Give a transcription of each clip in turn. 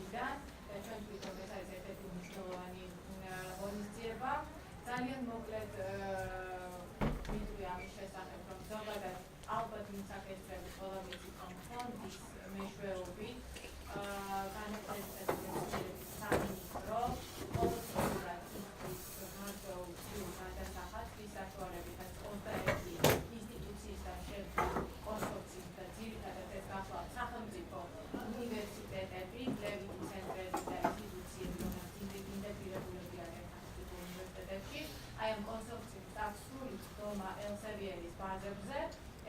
მხრიდან და ჩვენ თვითონ ეს არის ერთ-ერთი მნიშვნელოვანი ღონისძიება. ძალიან მოკლედ ვიტყვი ამის შესახებ, რომ ზოგადად ალბათ ვინც აქ ესწრებით ყველა ვიცით, რომ ფონდის მეშვეობით განაყოფიერების სამინისტრო ყოველწლიურად იხდის გარკვეულ ცვლილ გადასახადს თვის საშუალებითაც 21 ინსტიტუციისგან შედგა კონსორციუმი და ძირითადად ეს გახლავთ სახელმწიფო უნივერსიტეტები, კვლევითი ცენტრები და ინსტიტუციები, რომელიც ინტეგრირებულები არიან სახელმწიფო უნივერსიტეტებში. აი ამ კონსორციუმს აქვს სრული წვდომა Elsevier-ის ბაზებზე,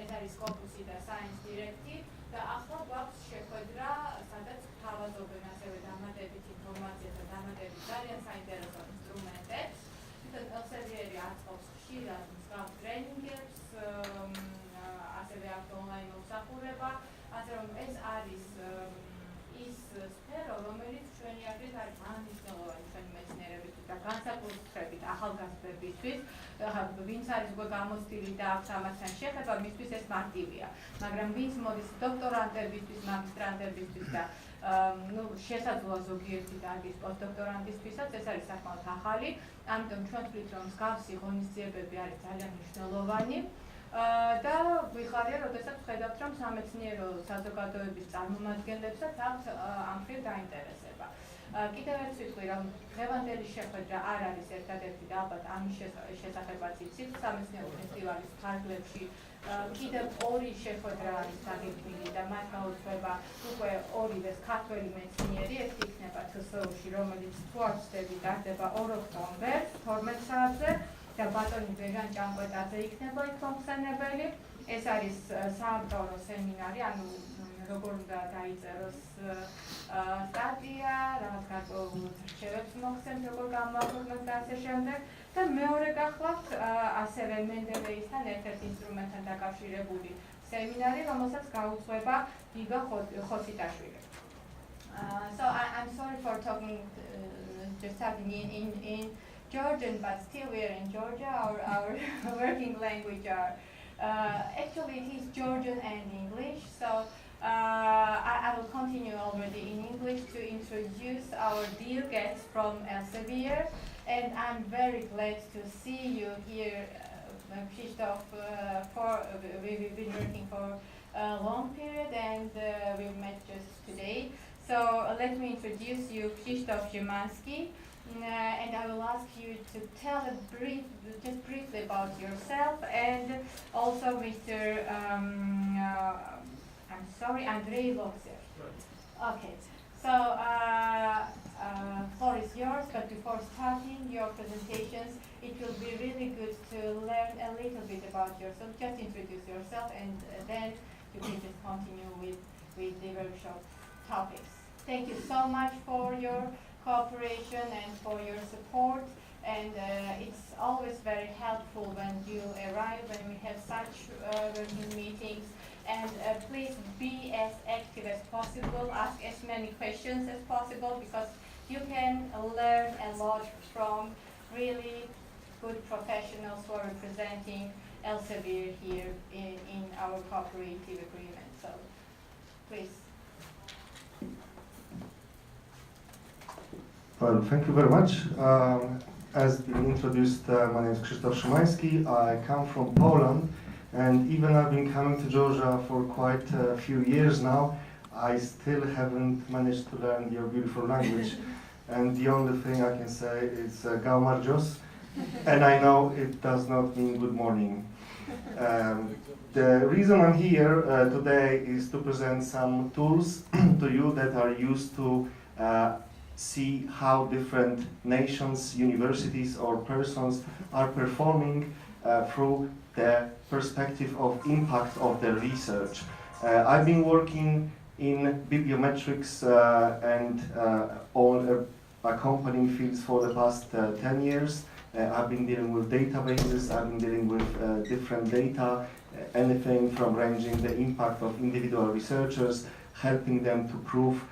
ეს არის Scopus-ი და Science Direct-ი და ახლა გვაქვს შეხვედრა, სადაც თავაზობენ ასევე დამატებით ინფორმაციას და დამატებით ძალიან საინტერესო ინსტრუმენტებს. თვითონ Elsevier-ი აწყობს ხშირად მსგავს ტრენინგებს, ასევე აქვს ონლაინ მომსახურება, ასე რომ ეს არის ის სფერო, რომელიც ჩვენი აზრით არის მნიშვნელოვანი ჩვენი მეცნიერებისთვის და განსაკუთრებით ახალგაზრდებისთვის. ვინც არის უკვე გამოცდილი და აქვს ამასთან შეხება, მისთვის ეს მარტივია. მაგრამ ვინც მოდის დოქტორანტებისთვის, მაგისტრანტებისთვის და შესაძლოა ზოგიერთი დარგის პოსტდოქტორანტისთვისაც ეს არის საკმაოდ ახალი. ამიტომ ჩვენ ვთვლით, რომ მსგავსი ღონისძიებები არის ძალიან მნიშვნელოვანი. და ვიხარია, როდესაც ვხედავთ, რომ სამეცნიერო საზოგადოების წარმომადგენლებსაც აქვს ამ მხრივ დაინტერესება. კიდევ ერთ ვიტყვი, რომ დღევანდელი შეხვედრა არ არის ერთადერთი და ალბათ ამის შესახებაც იცით, სამეცნიერო ფესტივალის ფარგლებში კიდევ ორი შეხვედრა არის დაგეგმილი და მათ გაუძღვება უკვე ორივეს ქართველი მეცნიერი, ეს იქნება TSU-ში, რომელიც თუ არ ვცდები ტარდება 2 ოქტომბერს 12 საათზე და ბატონი ბეჟან ჭანკვეტაძე იქნება იქ მომხსენებელი. ეს არის საავტორო სემინარი, ანუ როგორ უნდა დაიწეროს სტატია, რაღაც გარკვეულ რჩევებს მოხსენს, როგორ გამოაქვეყნოს და ასე შემდეგ. და მეორე გახლავთ ასევე მენდელეისთან ერთ-ერთ ინსტრუმენტთან დაკავშირებული სემინარი, რომელსაც გაუძღვება გიგა ხოსიტაშვილი. So I'm sorry for just talking in Georgian, but still we are in Georgia. Our working language are actually it is Georgian and English. So I will continue already in English to introduce our dear guests from Elsevier, and I'm very glad to see you here, Křištof. We've been working for a long period, and we've met just today. So let me introduce you, Křištof Žimánský. And I will ask you to tell just briefly about yourself, and also Mr. I'm sorry, Andrei Loksev. Okay, so floor is yours, but before starting your presentations, it will be really good to learn a little bit about yourself. Just introduce yourself, and then you can just continue with the workshop topics. Thank you so much for your cooperation and for your support, and it's always very helpful when you arrive, when we have such working meetings, and please be as active as possible, ask as many questions as possible, because you can learn a lot from really good professionals who are representing Elsevier here in our cooperative agreement. So please. Well, thank you very much. As been introduced, my name is Křištof Žimánský. I come from Poland, and even I've been coming to Georgia for quite a few years now, I still haven't managed to learn your beautiful language. And the only thing I can say is Gaumarjos, and I know it does not mean good morning. The reason I'm here today is to present some tools to you that are used to see how different nations, universities, or persons are performing through the perspective of impact of their research. I've been working in bibliometrics and all accompanying fields for the past 10 years. I've been dealing with databases, I've been dealing with different data, anything from ranging the impact of individual researchers, helping them to prove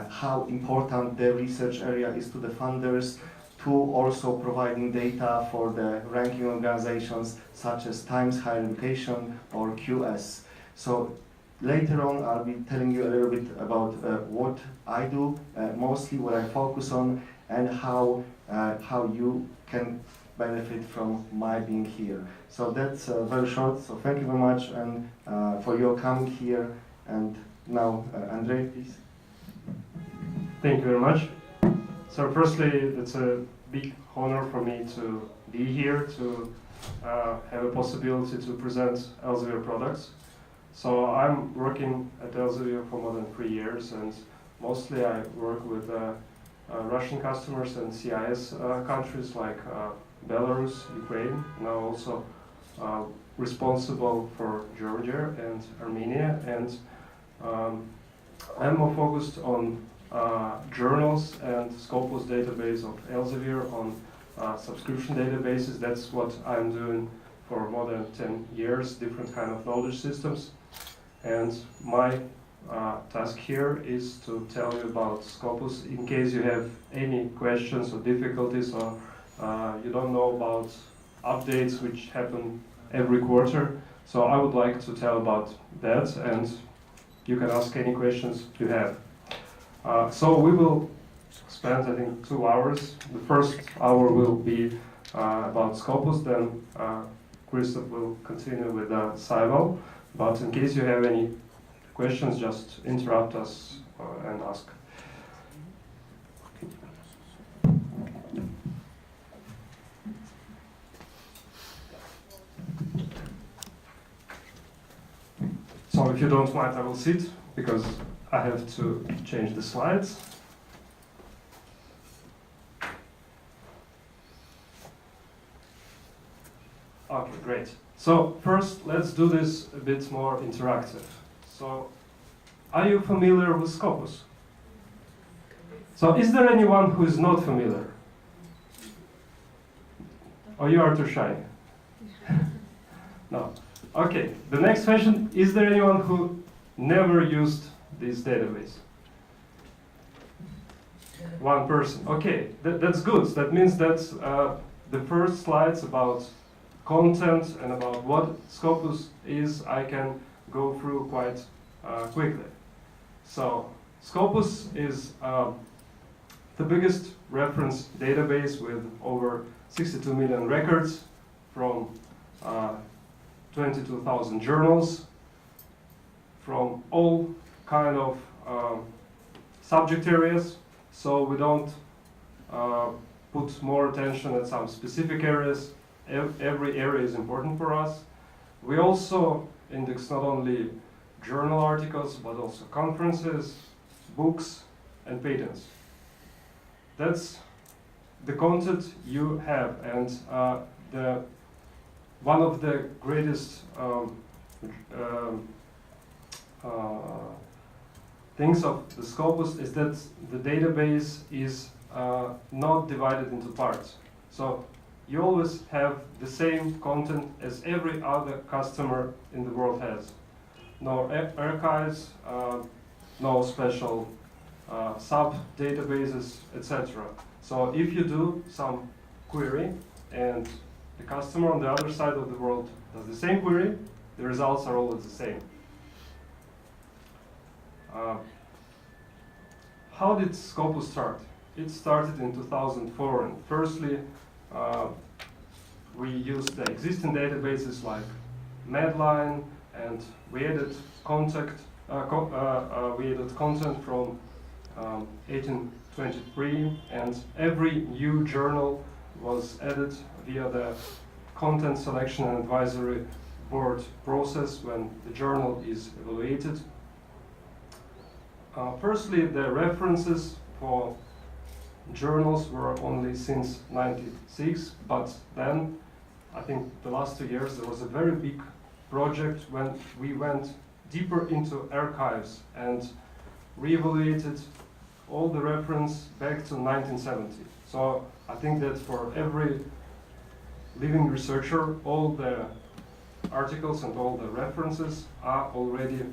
how important their research area is to the funders, to also providing data for the ranking organizations such as Times Higher Education or QS. So later on, I'll be telling you a little bit about what I do, mostly what I focus on, and how you can benefit from my being here. So that's very short. So thank you very much and for your coming here. And now, Andrei, please. Thank you very much. So firstly, it's a big honor for me to be here, to have a possibility to present Elsevier products. So I'm working at Elsevier for more than 3 years, and mostly I work with Russian customers and CIS countries like Belarus, Ukraine, now also responsible for Georgia and Armenia, and I'm more focused on journals and Scopus database of Elsevier on subscription databases. That's what I'm doing for more than 10 years, different kind of knowledge systems. And my task here is to tell you about Scopus in case you have any questions or difficulties, or you don't know about updates which happen every quarter. So I would like to tell about that, and you can ask any questions you have. So we will spend, I think, 2 hours. The first hour will be about Scopus, then Křištof will continue with Saival. But in case you have any questions, just interrupt us and ask. So if you don't mind, I will sit, because I have to change the slides. Okay, great. So first, let's do this a bit more interactive. So, are you familiar with Scopus? So, is there anyone who is not familiar? Or you are too shy? No. Okay, the next question, is there anyone who never used this database? One person. Okay, that's good. That means that the first slides about content and about what Scopus is, I can go through quite quickly. So, Scopus is the biggest reference database with over 62 million records from 22,000 journals from all kind of subject areas. So we don't put more attention at some specific areas. Every area is important for us. We also index not only journal articles, but also conferences, books, and patents. That's the content you have, and one of the greatest things of the Scopus is that the database is not divided into parts. So you always have the same content as every other customer in the world has. No archives, no special sub-databases, etc. So if you do some query and the customer on the other side of the world does the same query, the results are always the same. How did Scopus start? It started in 2004, and firstly we used the existing databases like Medline, and we added content from 1823, and every new journal was added via the content selection and advisory board process when the journal is evaluated. Firstly, the references for journals were only since 96, but then I think the last 2 years there was a very big project when we went deeper into archives and reevaluated all the reference back to 1970. So I think that for every living researcher, all the articles and all the references are already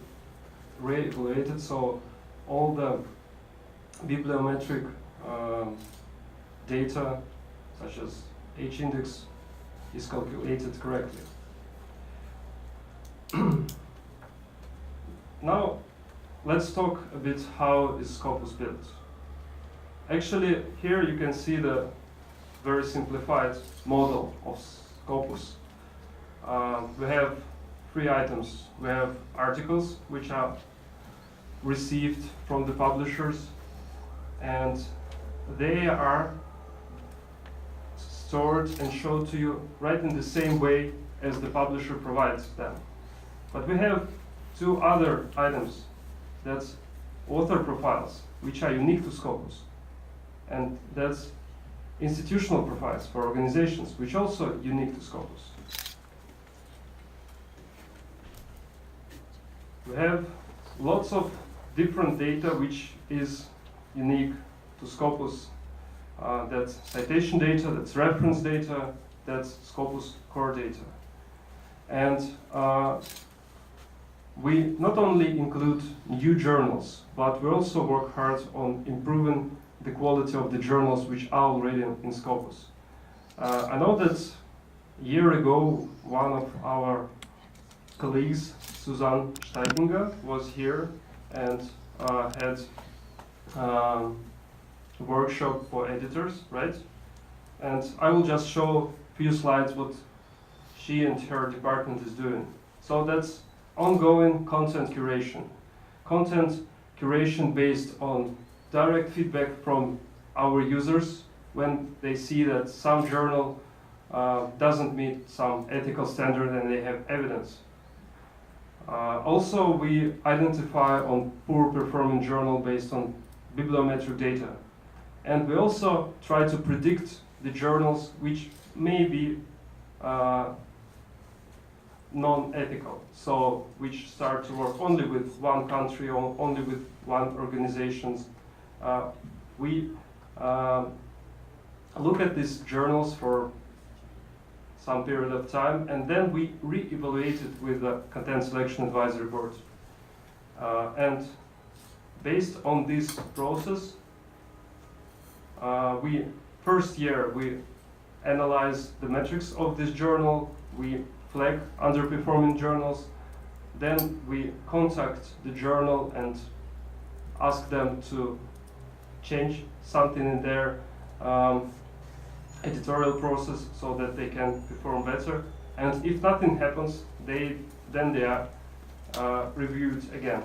re-evaluated, so all the bibliometric data, such as H-index, is calculated correctly. now let's talk a bit how is Scopus built. Actually, here you can see the very simplified model of Scopus. We have 3 items. We have articles, which are received from the publishers, and they are stored and shown to you right in the same way as the publisher provides them. But we have 2 other items. That's author profiles, which are unique to Scopus. And that's institutional profiles for organizations, which are also unique to Scopus. We have lots of different data which is unique to Scopus. That's citation data, that's reference data, that's Scopus core data. And we not only include new journals, but we also work hard on improving the quality of the journals which are already in Scopus. I know that a year ago, one of our colleagues, Susan Steibinger, was here and had a workshop for editors, right? And I will just show a few slides what she and her department is doing. So that's ongoing content curation. Content curation based on direct feedback from our users when they see that some journal doesn't meet some ethical standard and they have evidence. Also, we identify on poor performing journal based on bibliometric data. And we also try to predict the journals which may be non-ethical, so which start to work only with one country or only with one organization. We look at these journals for some period of time, and then we re-evaluate it with the Content Selection Advisory Board. And based on this process, first year we analyze the metrics of this journal, we flag underperforming journals, then we contact the journal and ask them to change something in their editorial process so that they can perform better. And if nothing happens, then they are reviewed again.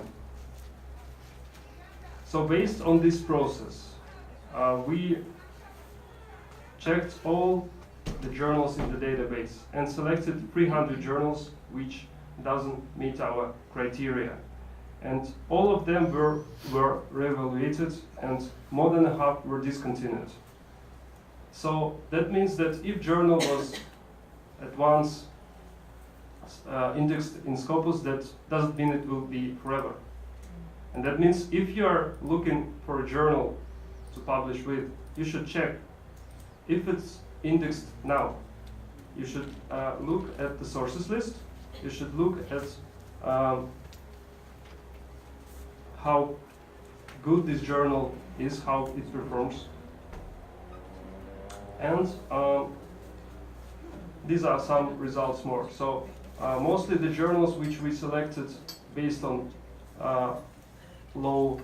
So based on this process, we checked all the journals in the database and selected 300 journals which doesn't meet our criteria. And all of them were re-evaluated, and more than half were discontinued. So that means that if journal was at once indexed in Scopus, that doesn't mean it will be forever. And that means if you are looking for a journal to publish with, you should check if it's indexed now. You should look at the sources list. You should look at how good this journal is, how it performs. And these are some results more. So mostly the journals which we selected based on low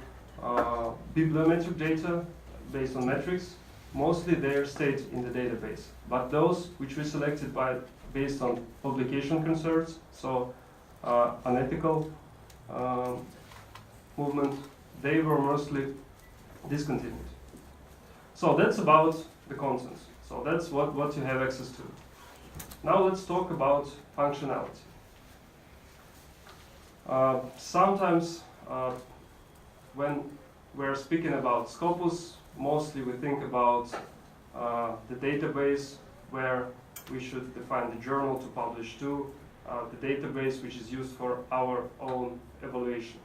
bibliometric data, based on metrics, mostly they stayed in the database. But those which we selected based on publication concerns, so unethical movement, they were mostly discontinued. So that's about the content. So that's what you have access to. Now let's talk about functionality. Sometimes when we're speaking about Scopus, mostly we think about the database where we should define the journal to publish to, the database which is used for our own evaluation.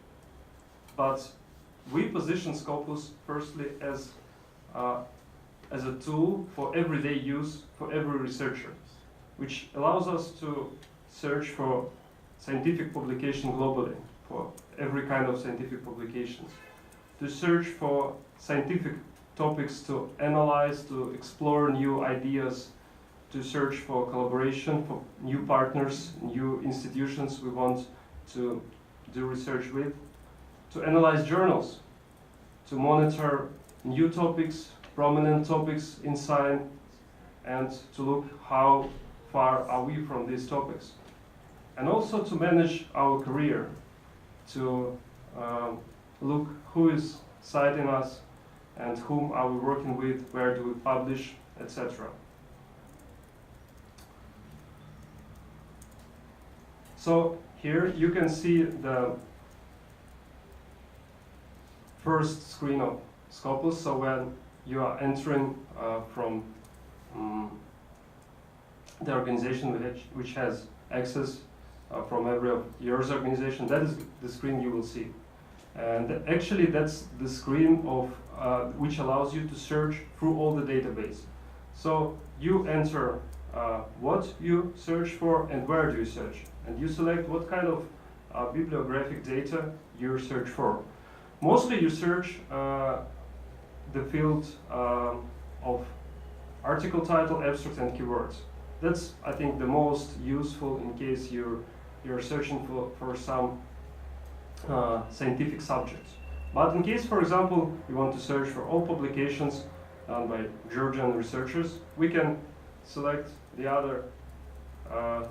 But we position Scopus firstly as a tool for everyday use for every researcher, which allows us to search for scientific publication globally, for every kind of scientific publications, to search for scientific topics to analyze, to explore new ideas, to search for collaboration, for new partners, new institutions we want to do research with, to analyze journals, to monitor new topics, prominent topics in science, and to look how far are we from these topics. And also to manage our career, to look who is citing us and whom are we working with, where do we publish, etc. So here you can see the first screen of Scopus. So when you are entering from the organization which has access from every of yours organization, that is the screen you will see. And actually that's the screen of which allows you to search through all the database. So you enter what you search for and where do you search. And you select what kind of bibliographic data you search for. Mostly you search the field of article title, abstract, and keywords. That's, I think, the most useful in case you're searching for some scientific subjects. But in case, for example, you want to search for all publications done by Georgian researchers, we can select the other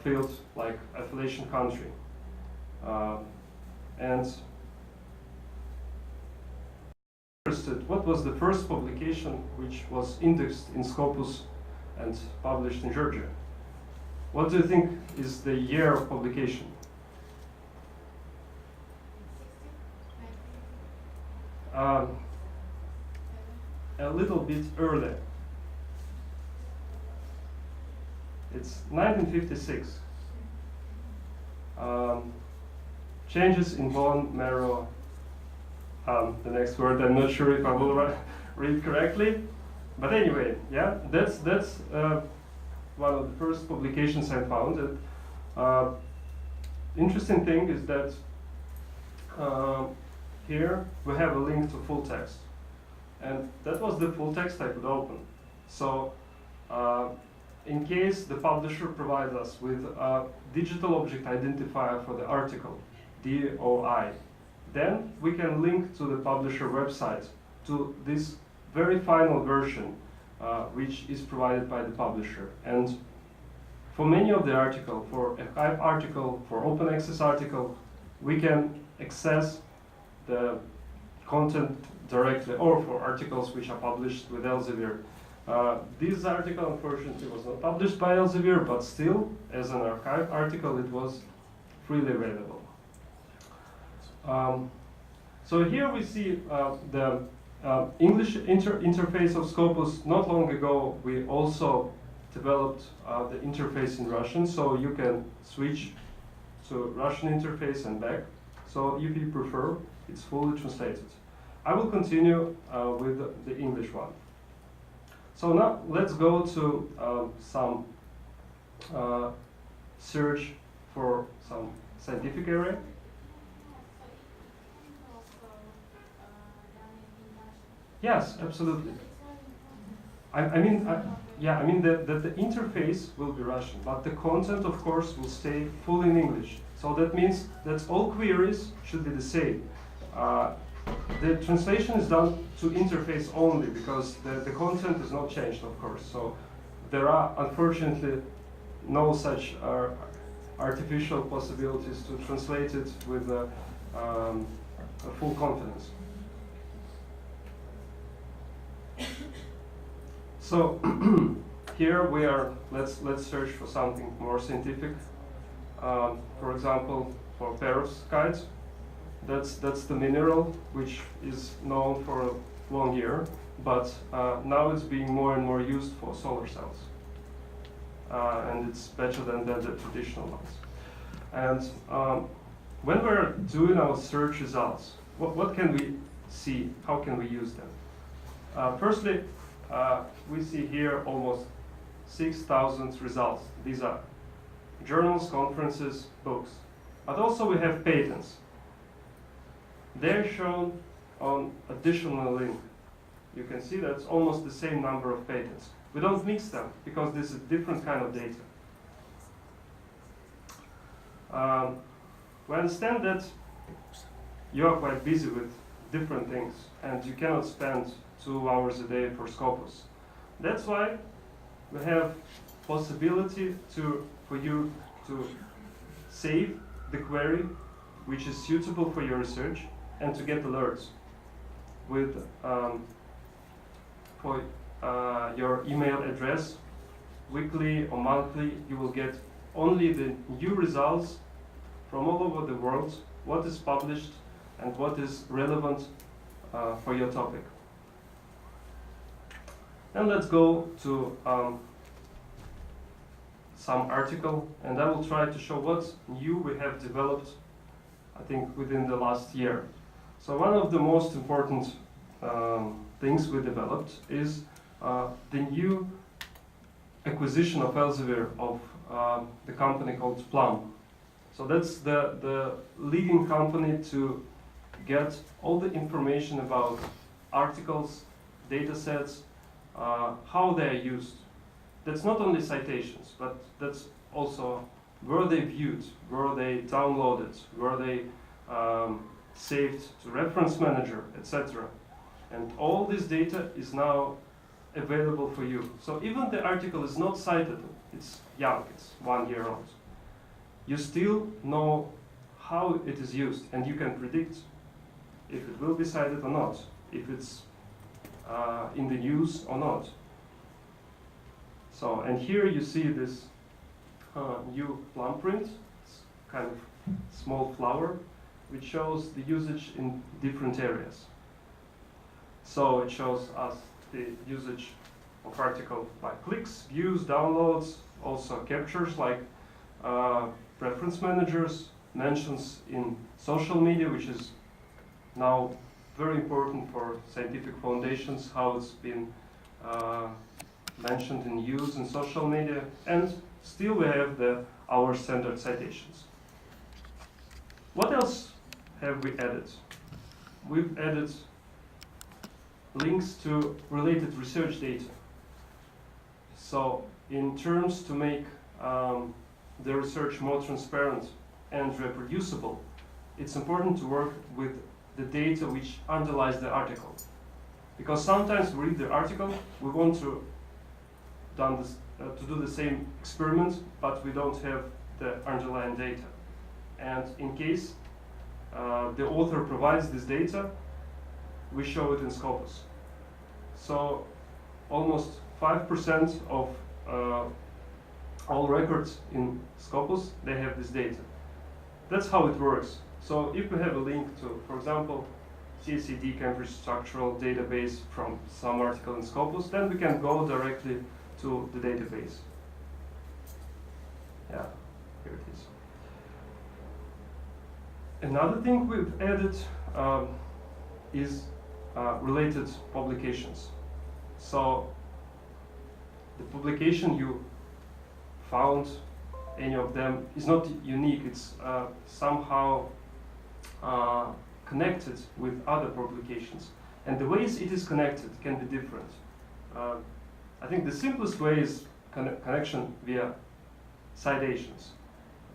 fields like affiliation country. And what was the first publication which was indexed in Scopus and published in Georgia? What do you think is the year of publication? A little bit earlier. It's 1956. Changes in bone marrow. The next word, I'm not sure if I will read correctly, but anyway, yeah, that's one of the first publications I found. Interesting thing is that here we have a link to full text, and that was the full text I could open. So in case the publisher provides us with a digital object identifier for the article, DOI, then we can link to the publisher website to this very final version which is provided by the publisher. And for many of the articles, for a Hive article, for open access article, we can access the content directly, or for articles which are published with Elsevier. This article unfortunately was not published by Elsevier, but still, as an archive article, it was freely available. So here we see the English interface of Scopus. Not long ago, we also developed the interface in Russian, so you can switch to Russian interface and back. So if you prefer, it's fully translated. I will continue with the English one. So now let's go to some search for some scientific area. Yes, absolutely. I mean that the interface will be Russian, but the content, of course, will stay fully in English. So that means that all queries should be the same. The translation is done to interface only because the content is not changed, of course. So there are, unfortunately, no such artificial possibilities to translate it with a full confidence. So here we are. Let's search for something more scientific. For example, for perovskite. That's the mineral which is known for a long year, but now it's being more and more used for solar cells, and it's better than the traditional ones. And when we're doing our search results, what can we see? How can we use them? Firstly, we see here almost 6,000 results. These are journals, conferences, books, but also we have patents. They're shown on additional link. You can see that's almost the same number of patents. We don't mix them because this is a different kind of data. We understand that you are quite busy with different things, and you cannot spend 2 hours a day for Scopus. That's why we have possibility for you to save the query which is suitable for your research and to get alerts with for your email address. Weekly or monthly, you will get only the new results from all over the world, what is published and what is relevant for your topic. And let's go to some article, and I will try to show what new we have developed, I think, within the last year. So one of the most important things we developed is the new acquisition of Elsevier of the company called Plum. So that's the leading company to get all the information about articles, data sets, how they are used. That's not only citations, but that's also where they viewed, where they downloaded, where they saved to reference manager, etc. And all this data is now available for you. So even the article is not cited, it's young, it's 1 year old. You still know how it is used, and you can predict if it will be cited or not, if it's in the news or not. So, and here you see this new plum print, it's kind of small flower, which shows the usage in different areas. So it shows us the usage of article by clicks, views, downloads, also captures like preference managers, mentions in social media, which is now very important for scientific foundations, how it's been mentioned in use in social media, and still we have our standard citations. What else have we added? We've added links to related research data. So in terms to make the research more transparent and reproducible, it's important to work with the data which underlies the article. Because sometimes we read the article, we want to do the same experiment, but we don't have the underlying data. And in case the author provides this data, we show it in Scopus. So almost 5% of all records in Scopus, they have this data. That's how it works. So if we have a link to, for example, CSCD Cambridge Structural Database from some article in Scopus, then we can go directly to the database. Yeah, here it is. Another thing we've added is related publications. So the publication you found, any of them, is not unique. It's somehow connected with other publications. And the ways it is connected can be different. I think the simplest way is connection via citations,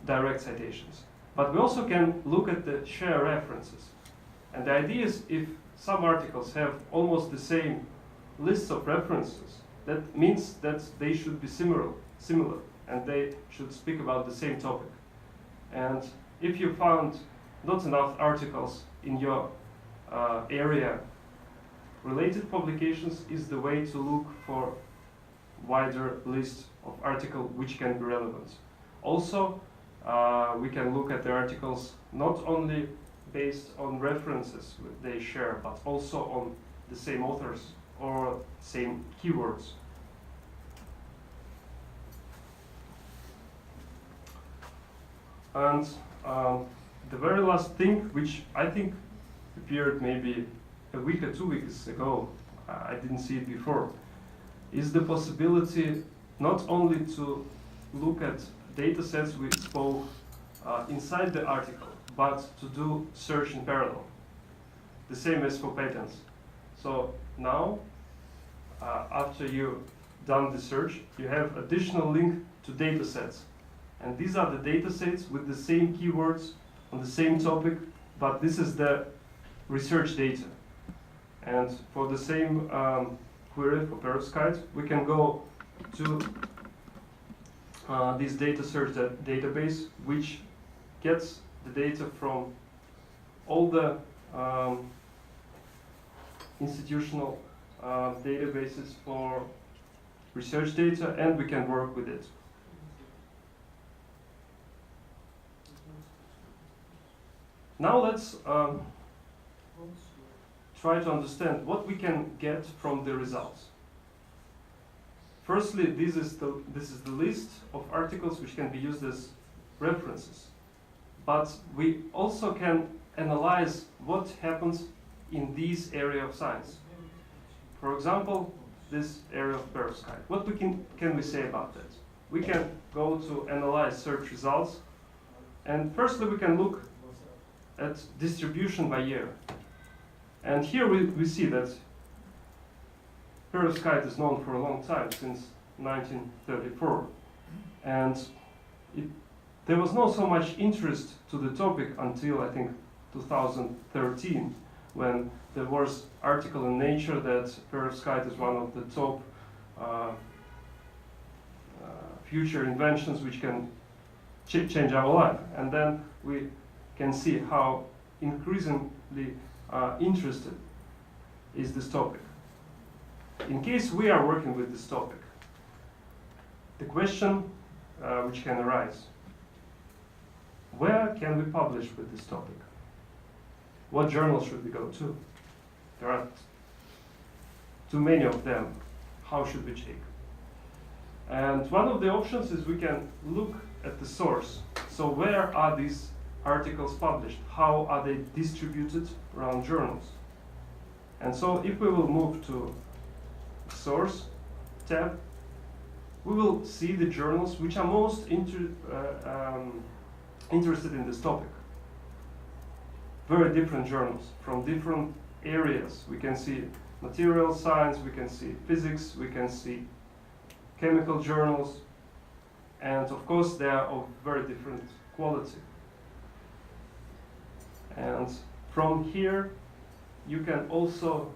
direct citations. But we also can look at the share references. And the idea is if some articles have almost the same lists of references, that means that they should be similar, and they should speak about the same topic. And if you found not enough articles in your area, related publications is the way to look for wider list of articles which can be relevant. Also, we can look at the articles not only based on references they share, but also on the same authors or same keywords. And the very last thing, which I think appeared maybe a week or 2 weeks ago, I didn't see it before, is the possibility not only to look at data sets we spoke inside the article, but to do search in parallel. The same as for patents. So now, after you've done the search, you have additional link to data sets. And these are the data sets with the same keywords on the same topic but this is the research data. And for the same query for perovskite, we can go to this data search database, which gets the data from all the institutional databases for research data, and we can work with it. Now let's try to understand what we can get from the results. Firstly, this is the list of articles which can be used as references. But we also can analyze what happens in this area of science. For example, this area of perovskite. What can we say about that? We can go to analyze search results, and firstly we can look at distribution by year. And here we see that perovskite is known for a long time, since 1934. And there was not so much interest to the topic until, I think, 2013, when there was article in Nature that perovskite is one of the top future inventions which can change our life. And then we can see how increasingly interested is this topic. In case we are working with this topic, the question which can arise: where can we publish with this topic? What journals should we go to? There are too many of them. How should we check? And one of the options is we can look at the source. So where are these articles published? How are they distributed around journals? And so if we will move to Source tab, we will see the journals which are most interested in this topic. Very different journals from different areas. We can see material science, we can see physics, we can see chemical journals, and of course they are of very different quality. And from here you can also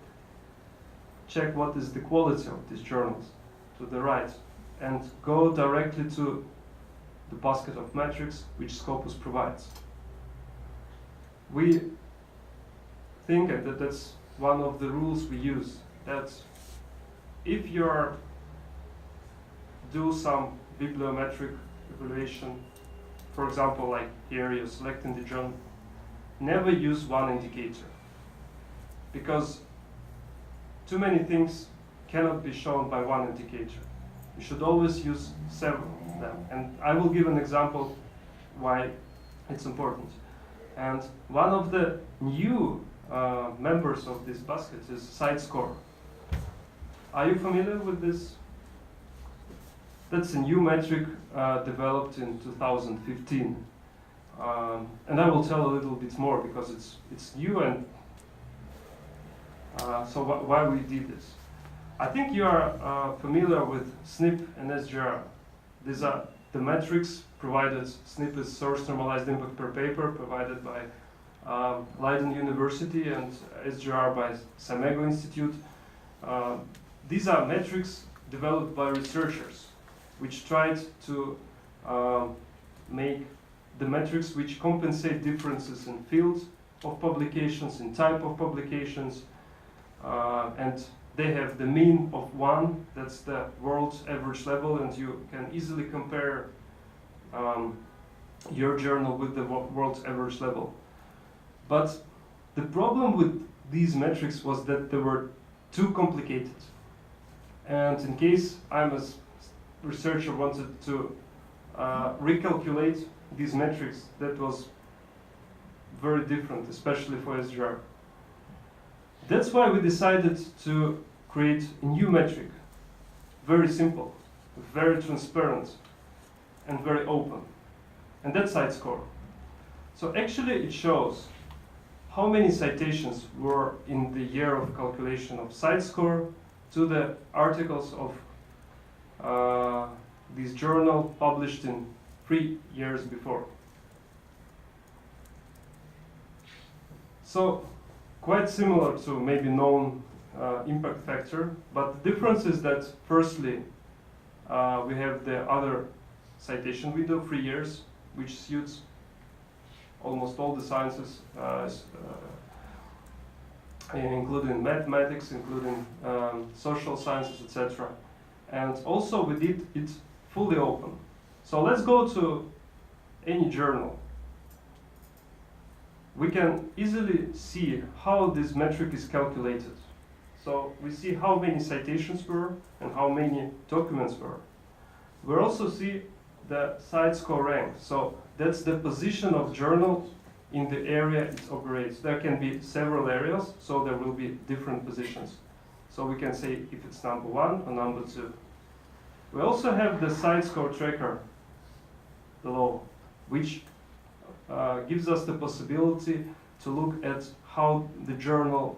check what is the quality of these journals to the right, and go directly to the basket of metrics which Scopus provides. We think that that's one of the rules we use, that if you do some bibliometric evaluation, for example, like here you're selecting the journal, never use one indicator, because too many things cannot be shown by one indicator. You should always use several of them. And I will give an example why it's important. And one of the new members of this basket is SiteScore. Are you familiar with this? That's a new metric developed in 2015. And I will tell a little bit more because it's new, and so why we did this. I think you are familiar with SNP and SGR. These are the metrics provided. SNP is source normalized impact per paper, provided by Leiden University, and SGR by Samego Institute. These are metrics developed by researchers, which tried to make the metrics which compensate differences in fields of publications, in type of publications, and they have the mean of 1, that's the world's average level, and you can easily compare your journal with the world's average level. But the problem with these metrics was that they were too complicated. And in case I'm a researcher wanted to recalculate these metrics, that was very different, especially for SGR. That's why we decided to create a new metric, very simple, very transparent, and very open. And that's SiteScore. So actually it shows how many citations were in the year of calculation of SiteScore to the articles of this journal published in 3 years before. So quite similar to maybe known impact factor, but the difference is that firstly, we have the other citation window, 3 years, which suits almost all the sciences, including mathematics, including social sciences, etc. And also we did it fully open. So let's go to any journal. We can easily see how this metric is calculated. So we see how many citations were and how many documents were. We also see the site score rank. So that's the position of journal in the area it operates. There can be several areas, so there will be different positions. So we can say if it's number 1 or number 2. We also have the site score tracker below, which gives us the possibility to look at how the journal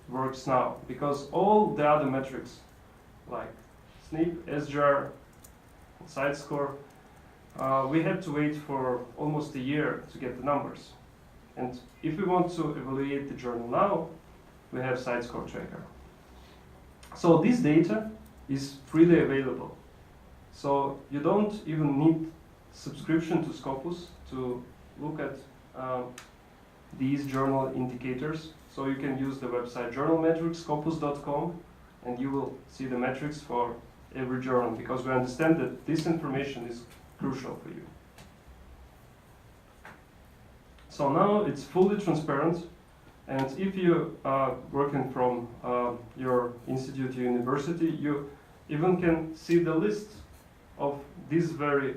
works now, because all the other metrics like SNP, SJAR, site score, we had to wait for almost a year to get the numbers. And if we want to evaluate the journal now, we have site score tracker. So this data is freely available. So you don't even need subscription to Scopus to look at these journal indicators. So you can use the website journalmetrics.scopus.com and you will see the metrics for every journal, because we understand that this information is crucial for you. So now it's fully transparent, and if you are working from your institute or university, you even can see the list of these very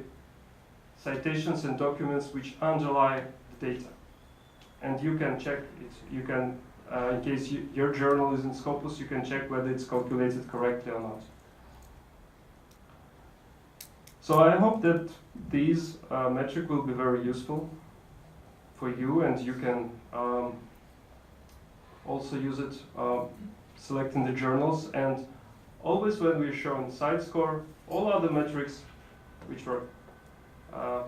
citations and documents which underlie the data. And you can check it. You can, in case your journal is in Scopus, you can check whether it's calculated correctly or not. So I hope that these metrics will be very useful for you, and you can also use it selecting the journals. And always when we're showing site score, all other metrics which were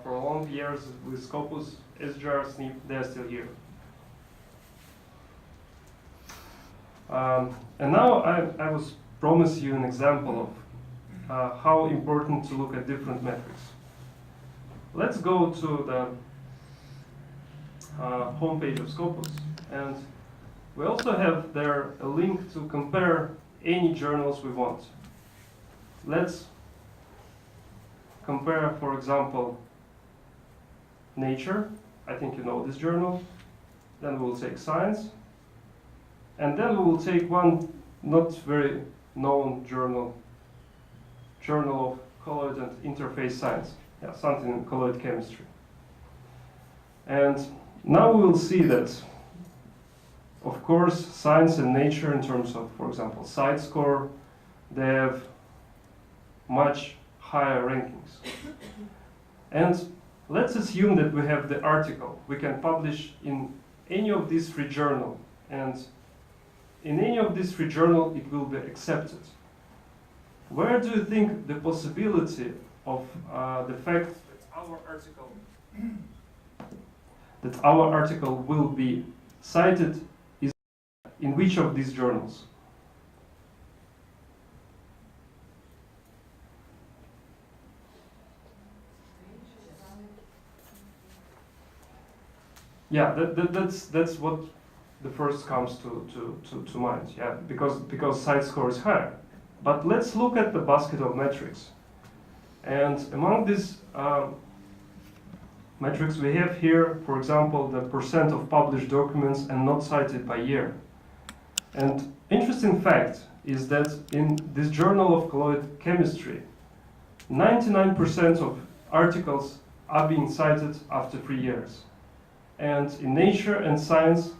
for long years with Scopus, SJAR, SNP, they're still here. And now I was promise you an example of how important to look at different metrics. Let's go to the homepage of Scopus, and we also have there a link to compare any journals we want. Let's compare, for example, Nature. I think you know this journal. Then we will take Science, and then we will take one not very known journal of colloid and interface science, something in colloid chemistry. And now we will see that, of course, Science and Nature, in terms of, for example, site score, they have much higher rankings. And let's assume that we have the article. We can publish in any of these 3 journals, and in any of these 3 journals it will be accepted. Where do you think the possibility of the fact that our article will be cited is in which of these journals? Yeah, that's what the first comes to mind. Yeah, because site score is higher. But let's look at the basket of metrics. And among these metrics we have here, for example, the percent of published documents and not cited by year. And interesting fact is that in this journal of colloid chemistry, 99% of articles are being cited after 3 years. And in Nature and Science,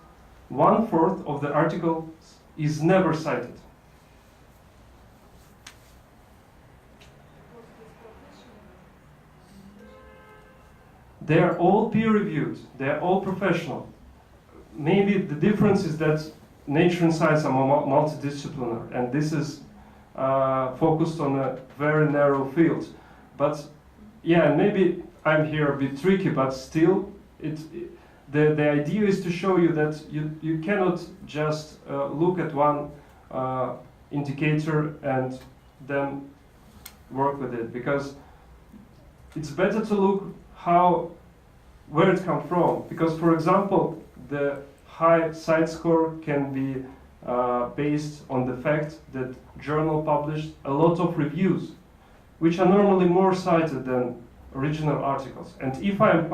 1/4 of the articles is never cited. They are all peer-reviewed. They are all professional. Maybe the difference is that Nature and Science are multidisciplinary, and this is focused on a very narrow field. But yeah, maybe I'm here a bit tricky, but still, the idea is to show you that you cannot just look at one indicator and then work with it, because it's better to look where it comes from. Because, for example, the high site score can be based on the fact that journal published a lot of reviews, which are normally more cited than original articles. And if I am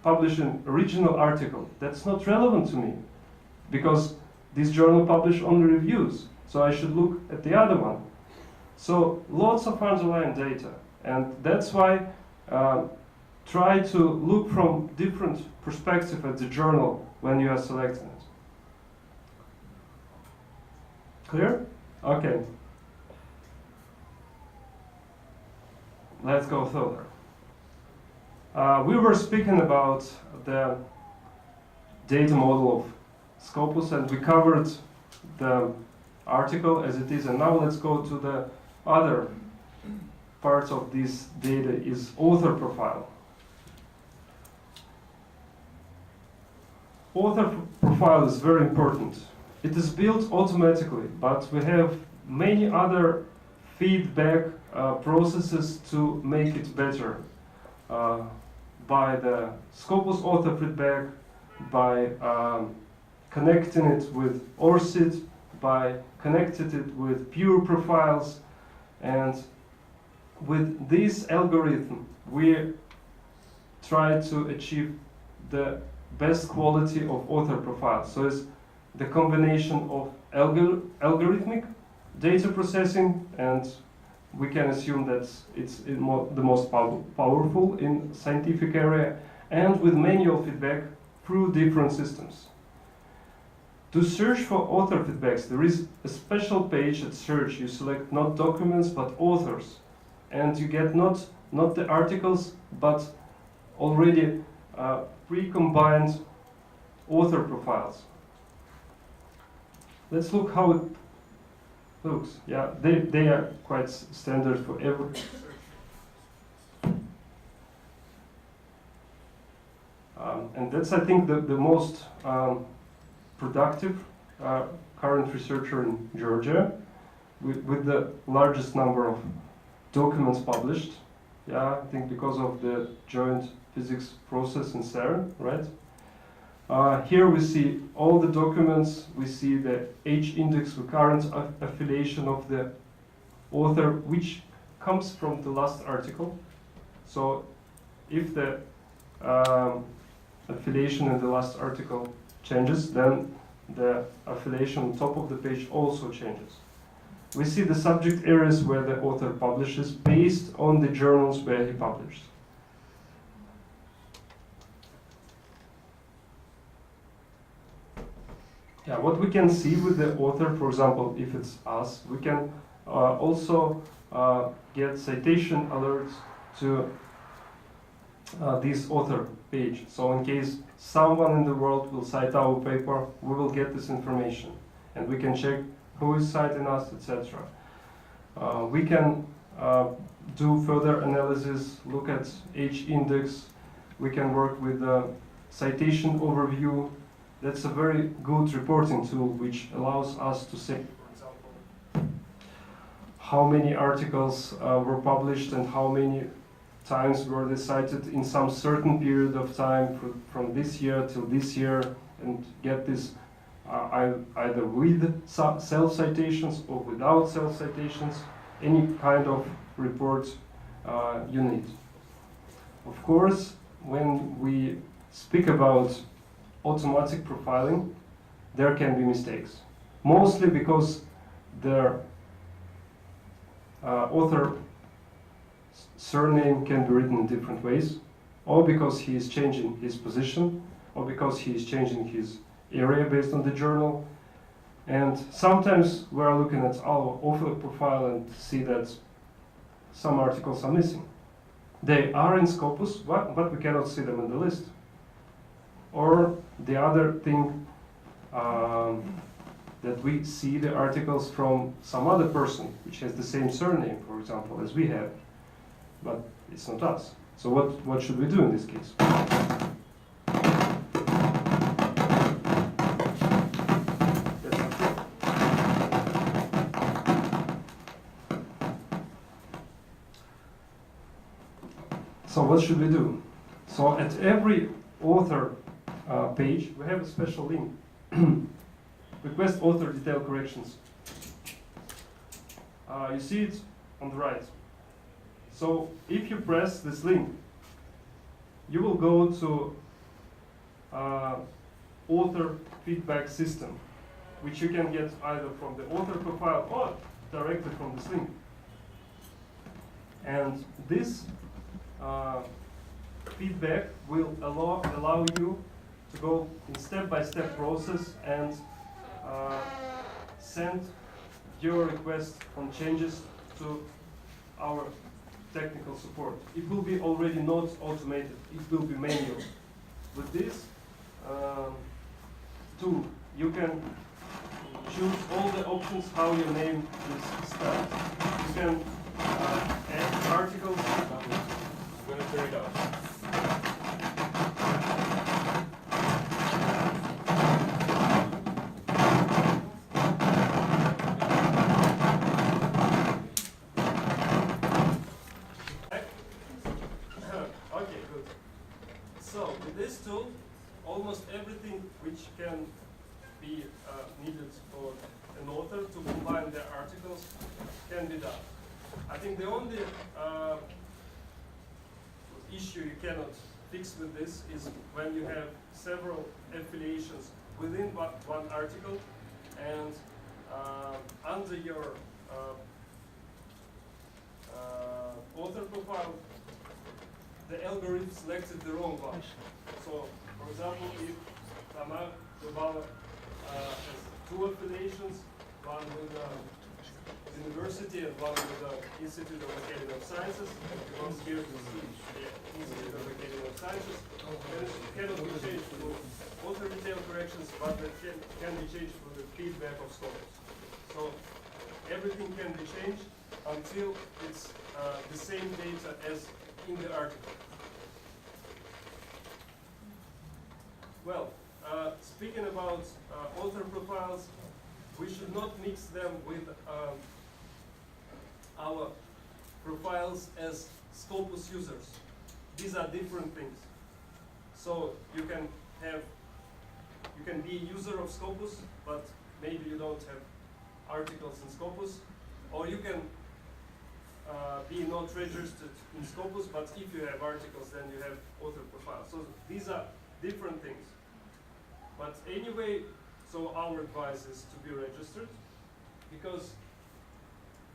publishing original article, that's not relevant to me, because this journal published only reviews, so I should look at the other one. So lots of underlying data, and that's why try to look from different perspective at the journal when you are selecting it. Clear? Okay. Let's go further. We were speaking about the data model of Scopus, and we covered the article as it is, and now let's go to the other part of this data, is author profile. Author profile is very important. It is built automatically, but we have many other feedback processes to make it better. By the Scopus author feedback, by connecting it with ORCID, by connecting it with pure profiles, and with this algorithm we try to achieve the best quality of author profile. So it's the combination of algorithmic data processing, and we can assume that it's the most powerful in scientific area, and with manual feedback through different systems. To search for author feedbacks, there is a special page at search. You select not documents but authors, and you get not the articles but already pre-combined author profiles. Let's look how it looks. Yeah, they are quite standard for every. And that's, I think, the most productive current researcher in Georgia, with the largest number of documents published. Yeah, I think because of the joint physics process in CERN, right? Here we see all the documents, we see the H-index recurrence affiliation of the author, which comes from the last article. So if the affiliation in the last article changes, then the affiliation on top of the page also changes. We see the subject areas where the author publishes based on the journals where he published. Yeah, what we can see with the author, for example, if it's us, we can also get citation alerts to this author page. So in case someone in the world will cite our paper, we will get this information, and we can check who is citing us, etc. We can do further analysis, look at H-index. We can work with the citation overview. That's a very good reporting tool which allows us to say, for example, how many articles were published and how many times were they cited in some certain period of time from this year till this year, and get this either with self-citations or without self-citations, any kind of report you need. Of course, when we speak about automatic profiling, there can be mistakes, mostly because the author surname can be written in different ways, or because he is changing his position, or because he is changing his area based on the journal. And sometimes we are looking at our author profile and see that some articles are missing. They are in Scopus, but we cannot see them in the list. Or the other thing, that we see the articles from some other person which has the same surname, for example, as we have, but it's not us. So what should we do in this case? So what should we do? So at every author page, we have a special link. Request author detail corrections. You see it on the right. So if you press this link, you will go to author feedback system, which you can get either from the author profile or directly from this link. And this feedback will allow you to go in step-by-step process and send your request on changes to our technical support. It will be already not automated, it will be manual. With this tool, you can choose all the options how you name this step. You can add articles. I'm going to turn it off. Okay, good. So with this tool, almost everything which can be needed for an author to combine their articles can be done. I think the only issue you cannot fix with this is when you have several affiliations within one article, and under your author profile, the algorithm selected the wrong one. So, for example, if Tamar Dobala has two affiliations, one with university and one with the Institute of Academy of Sciences, because here to see the Institute of Academy of Sciences, then it cannot be changed to author detail corrections, but that can be changed for the feedback of Scopus. So everything can be changed until it's the same data as in the article. Well, speaking about author profiles, we should not mix them with our profiles as Scopus users. These are different things. So you can be a user of Scopus, but maybe you don't have articles in Scopus, or you can be not registered in Scopus, but if you have articles, then you have author profile. So these are different things. But anyway, so our advice is to be registered, because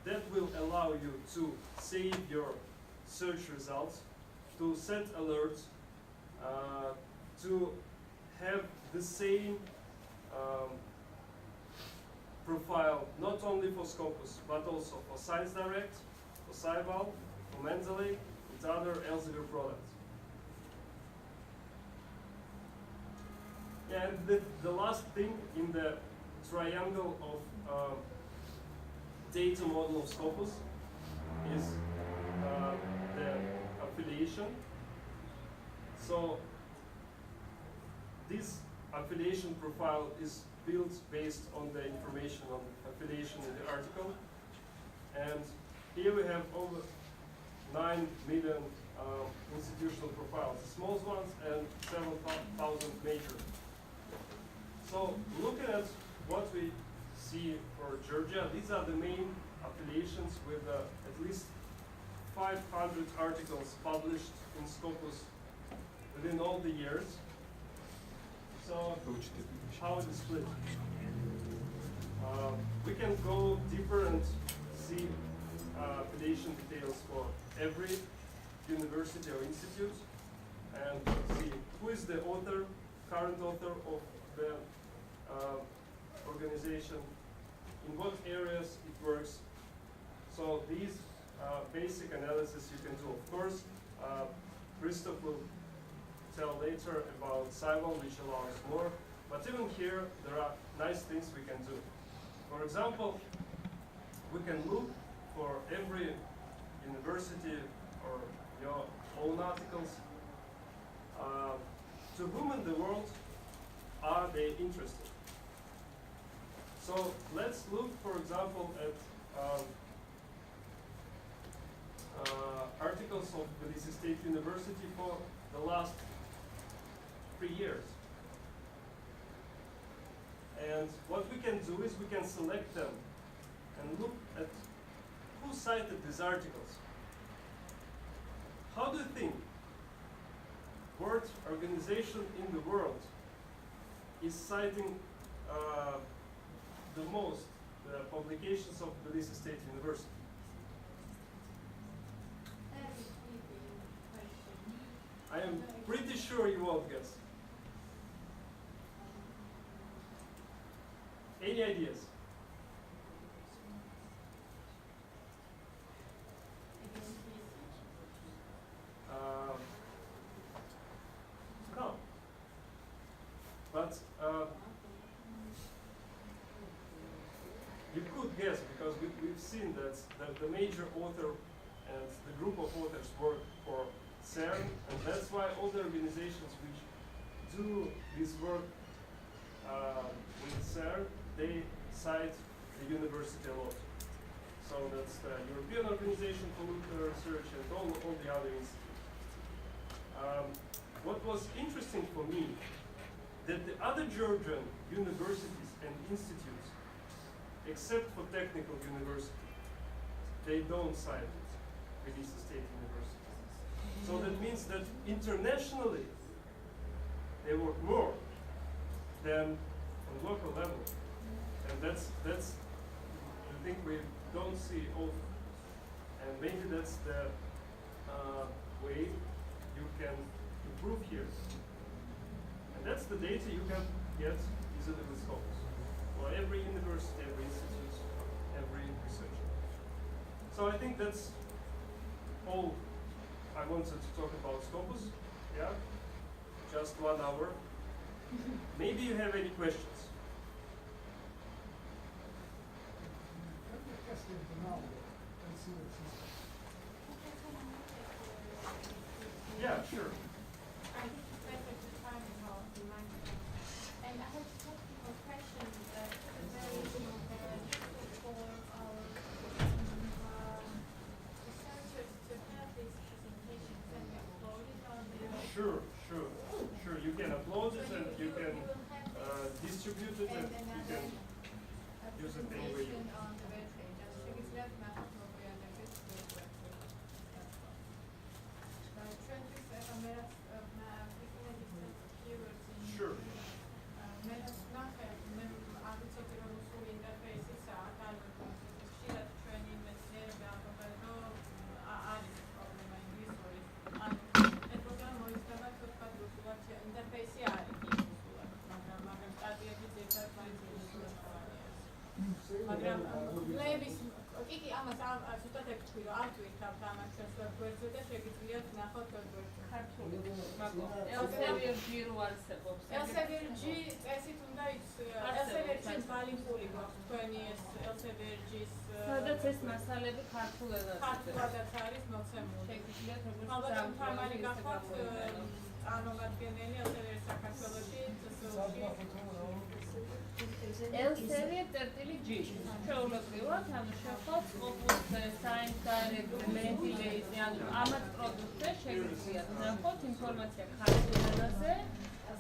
that will allow you to save your search results, to set alerts, to have the same profile, not only for Scopus, but also for Science Direct, for Scival, for Mendeley, and other Elsevier products. And the last thing in the triangle of data model of Scopus is the affiliation. So this affiliation profile is built based on the information on affiliation in the article. And here we have over 9 million institutional profiles, the small ones and several thousand major. So looking at what we see for Georgia, these are the main affiliations with at least 500 articles published in Scopus within all the years. So how it is split? We can go deeper and see affiliation details for every university or institute, and see who is the author, current author of the organization, in what areas it works. So these basic analysis you can do. Of course, Křištof will tell later about Scival, which allows more. But even here, there are nice things we can do. For example, we can look for every university or your own articles. To whom in the world are they interested? So let's look, for example, at articles of within Tbilisi State University for the last 3 years. And what we can do is we can select them and look at who cited these articles. How do you think what organization in the world is citing the most the publications of Tbilisi State University? I am pretty sure you won't guess. Any ideas? No. But you could guess because we've seen that the major author and the group of authors work for CERN, and that's why all the organizations which do this work with CERN, they cite the university a lot. So that's the European Organization for Nuclear Research and all the other institutes. What was interesting for me, that the other Georgian universities and institutes, except for Technical University, they don't cite it, Tbilisi State University. So that means that internationally, they work more than on local level. And that's the thing we don't see often. And maybe that's the way you can improve here. And that's the data you can get easily with Scopus for every university, every institute, every researcher. So I think that's all I wanted to talk about Scopus. Yeah, just 1 hour. Maybe you have any questions. Yeah, sure. I think it's better to time it all, and I have a technical question very useful for our researchers to have these presentations and upload it on the Sure. You can upload it and you can distribute it and you can use it any way you want. on the webpage. Sure. მაგრამ კვლევის კი ამას ზუსტად ეკუთვნი რომ არ თვითთავთ ამას ჩვენს ვებგვერდზე და შეგიძლიათ ნახოთ ქართული Elsevier-ი რო არსებობს. Elsevier-ი წესით უნდა Elsevier-ი ბალინკული გვაქვს თქვენი ეს Elsevier-ის სადაც ეს მასალები ქართულადაც არის მოცემული. შეგიძლიათ როგორც ალბათ თამარი გახოთ წარმომადგენელი Elsevier-ის საქართველოში Elsevier-G. Ჩვეულებრივად, ანუ შეხოთ Scopus, საინტერესო მენტილეიზი, ანუ ამათ პროდუქტზე შეგიძლიათ ნახოთ ინფორმაცია ქართულ ენაზე.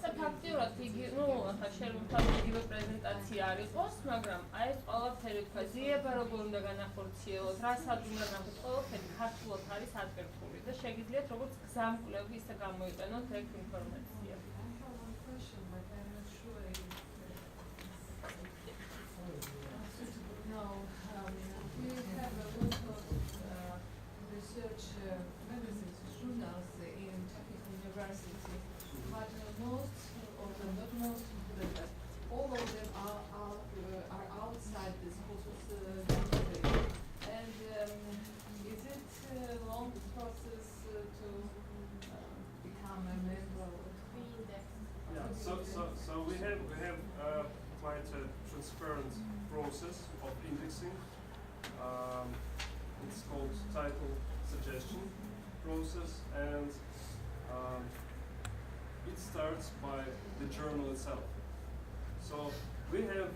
და ფაქტიურად იგი, ახლა შეიძლება იგივე პრეზენტაცია არ იყოს, მაგრამ აი ეს ყველაფერი თქვა, ზიება როგორ უნდა განახორციელოთ, რასაც უნდა ნახოთ, ყველაფერი ქართულად არის ატვირთული და შეგიძლიათ როგორც გზამკვლევი ისე გამოიყენოთ ეგ ინფორმაცია. We have a lot of research magazines, journals in Technical University, but most of them, not most of them, all of them are outside the Scopus country. And is it a long process to become a member of the index? Yeah, so we have quite a transparent process of indexing. It's called title suggestion process, and it starts by the journal itself. So we have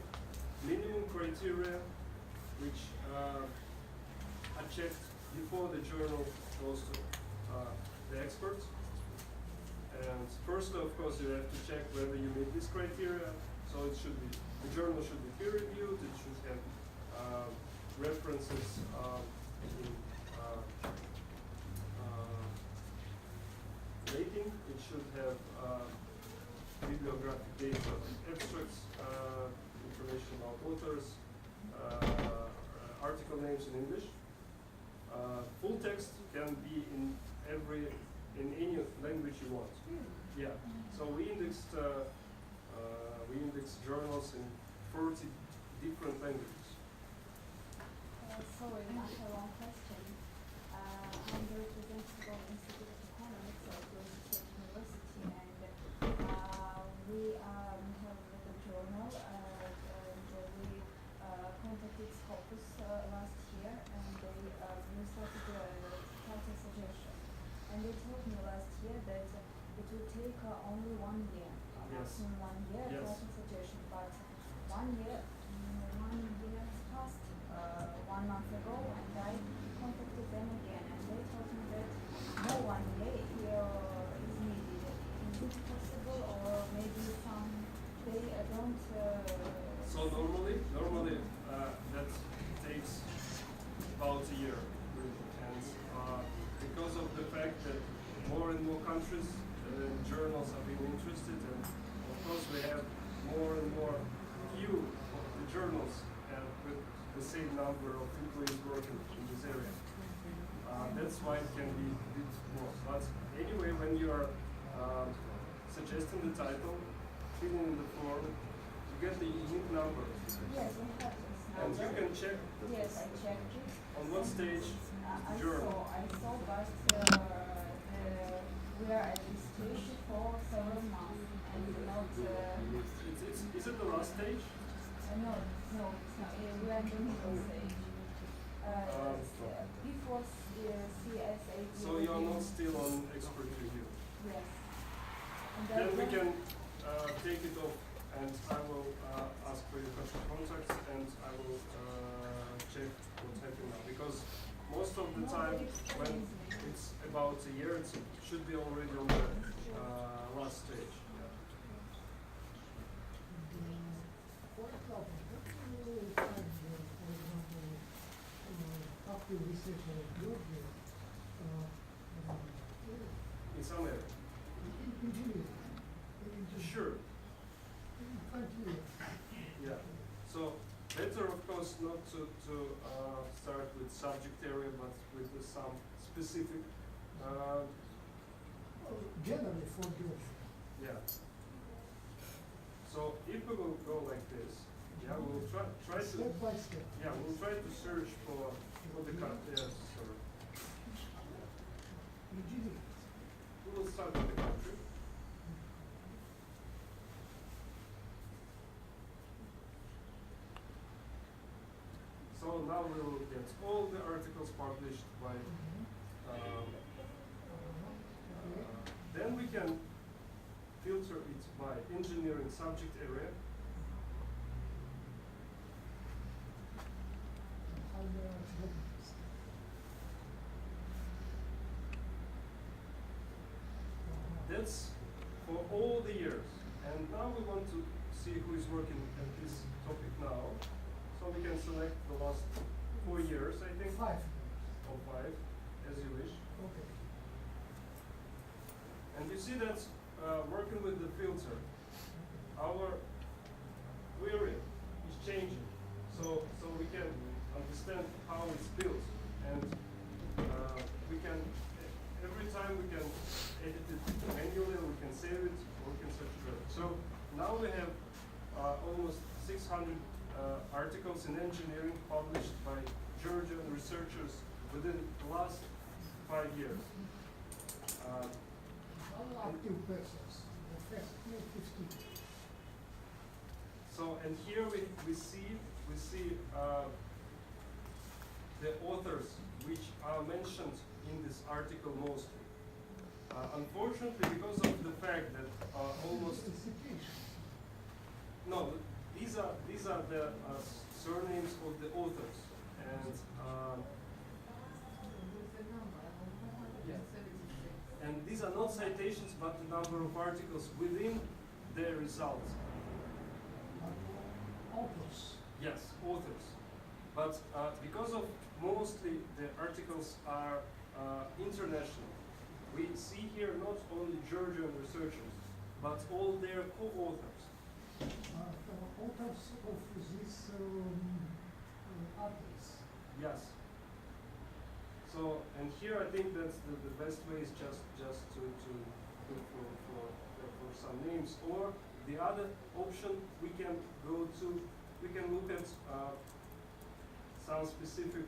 minimum criteria which are checked before the journal goes to the experts. And first, of course, you have to check whether you meet this criteria. So it should be, the journal should be peer reviewed. It should have references in rating. It should have bibliographic data, abstracts, information about authors, article names in English. Full text can be in any language you want. Yeah. So we indexed journals in 40 different languages. Sorry, I have one question. I'm the representative of Institute of Economics at State University, and we have a journal, and we contacted Scopus last year, and we started a suggestion. And they told me last year that it will take only 1 year, maximum 1 year, Yes. to suggestion, but 1 year has passed 1 month ago, and I contacted them again, and they told me that no 1 year is needed. Is it possible, or maybe they don't? So normally that takes about a year, really. And because of the fact that more and more countries, journals are being interested, and of course we have more and more few of the journals with the same number of employees working in this area. That's why it can be a bit more. But anyway, when you are suggesting the title, filling in the form, you get the unique number. Yes, we have this And number. you can check Yes, I checked it. on what stage the journal. I saw, but we are at this stage for several months, and not. Is it the last stage? No, it's not. We are in the middle stage. Before CSA. So you are not still on expert review. Yes. And Then we then- can take it off, and I will ask for your contacts, and I will check what's happening now. Because most of the time, when it's about a year, it should be already on the last stage. Yeah. For example, what do you find, for example, after research of Georgia, In some area. engineering? Sure. Yeah. So better, of course, not to start with subject area, but with some specific. Generally for Georgia. Yeah. So if we will go like this, yeah, we'll try to. Step by step. Yeah, we'll try to search for the country. Yes, sorry. Engineering. We will start with the country. So now we will get all the articles published by. Then we can filter it by engineering subject area. That's for all the years. And now we want to see who is working at this topic now. So we can select the last 4 years, I think. 5. Or 5, as you wish. Okay. And you see that working with the filter, our query is changing. So we can understand how it's built. And we can, every time we can edit it manually, we can save it, or we can search it. So now we have almost 600 articles in engineering published by Georgian researchers within the last 5 years. Active persons. The first 15. So, and here we see the authors which are mentioned in this article mostly. Unfortunately, because of the fact that almost no, these are the surnames of the authors, and these are not citations, but the number of articles within their results. Authors. Yes, authors. But because of mostly the articles are international, we see here not only Georgian researchers, but all their co-authors. Authors of these articles. Yes. So, and here I think that's the best way is just to look for some names. Or the other option, we can look at some specific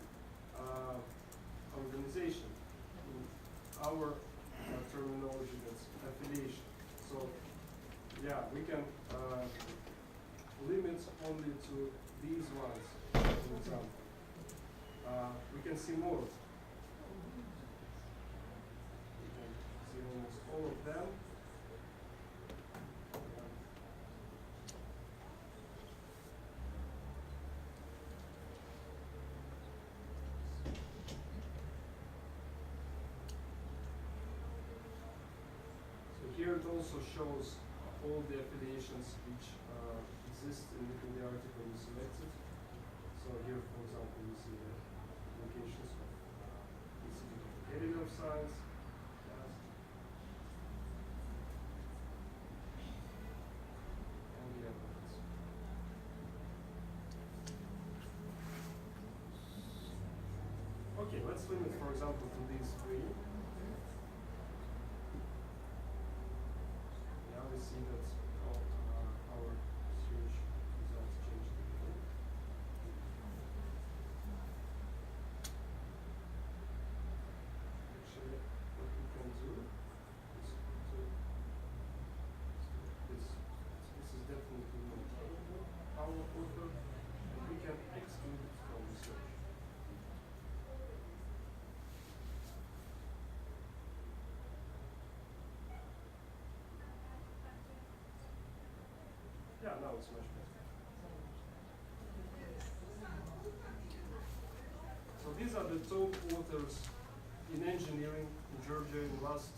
organization. In our terminology, that's affiliation. So, yeah, we can limit only to these ones, for example. We can see more. We can see almost all of them. So here it also shows all the affiliations which exist in the article we selected. So here, for example, you see the locations of Institute of Academy of Science. And the other ones. Okay, let's limit, for example, to these three. Now we see that our search results changed a little. Actually, what we can do is to this is definitely not our author, and we can exclude it from the search. Yeah, now it's much better. So these are the top authors in engineering in Georgia in the last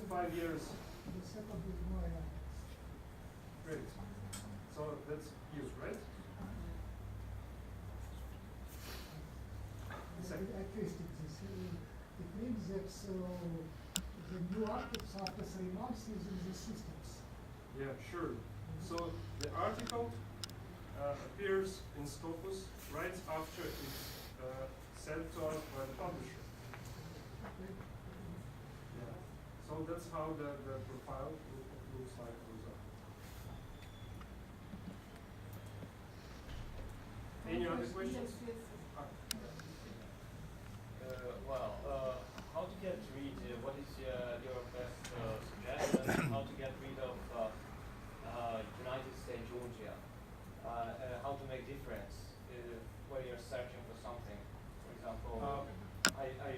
5 years. The second is more. Great. So that's used, right? At least it means that the new articles after 3 months is in the systems. Yeah, sure. So the article appears in Scopus right after it's sent to us by the publisher. Yeah. So that's how the profile looks like, for example. Any other questions? How to get rid? What is your best suggestion? How to get rid of United States Georgia? How to make difference when you're searching for something? For example, I